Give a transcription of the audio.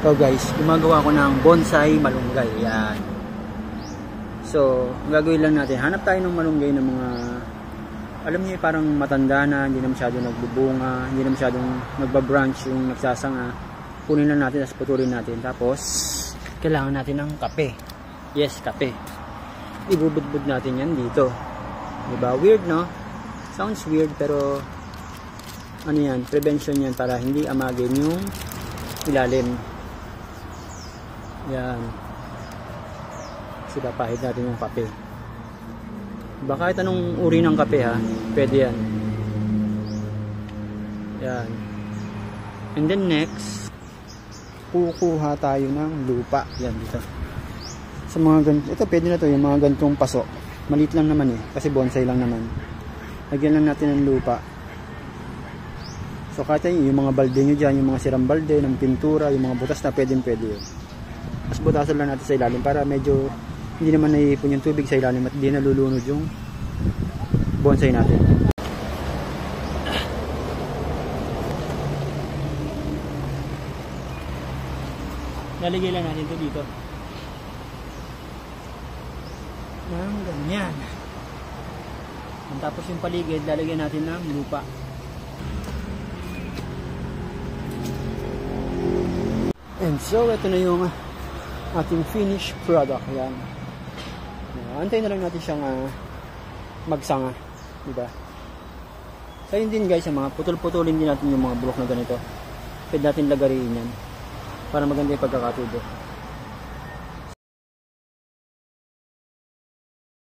So guys, gumagawa ko ng bonsai malunggay. Yan. So, ang gagawin lang natin, hanap tayo ng malunggay ng mga, alam niyo parang matanda na, hindi na masyadong nagbubunga, hindi na masyadong nagbabranch yung nagsasanga. Kunin lang natin, tapos putulin natin. Tapos, kailangan natin ng kape. Yes, kape. Ibubudbud natin yan dito. Diba? Weird, no? Sounds weird, pero ano yan, prevention yan para hindi amagin yung ilalim. Yan. Kasi papahid natin yung kape. Diba kahit anong uri ng kape ha, pwede yan. Yan. And then next, kukuha tayo ng lupa. Yan dito. Sa mga ganito, ito pwede na to, yung mga ganitong paso. Maliit lang naman eh, kasi bonsai lang naman. Lagyan lang natin ng lupa. So kahit yung mga balde nyo dyan, yung mga sirang balde ng pintura, yung mga butas na pwede yun. Mas butasan lang natin sa ilalim para medyo hindi naman naiipon yung tubig sa ilalim at hindi nalulunod yung bonsai natin. Lalagay lang natin ito dito. Ganyan. Tapos yung paligid, lalagyan natin ng lupa. And so, ito na yung ating finished product. Yan. Antayin na lang natin siyang magsanga. Diba? So, yun din guys, mga putol-putulin din natin yung mga bulok na ganito. Pwede natin lagarin yan para maganda yung pagkakatubo.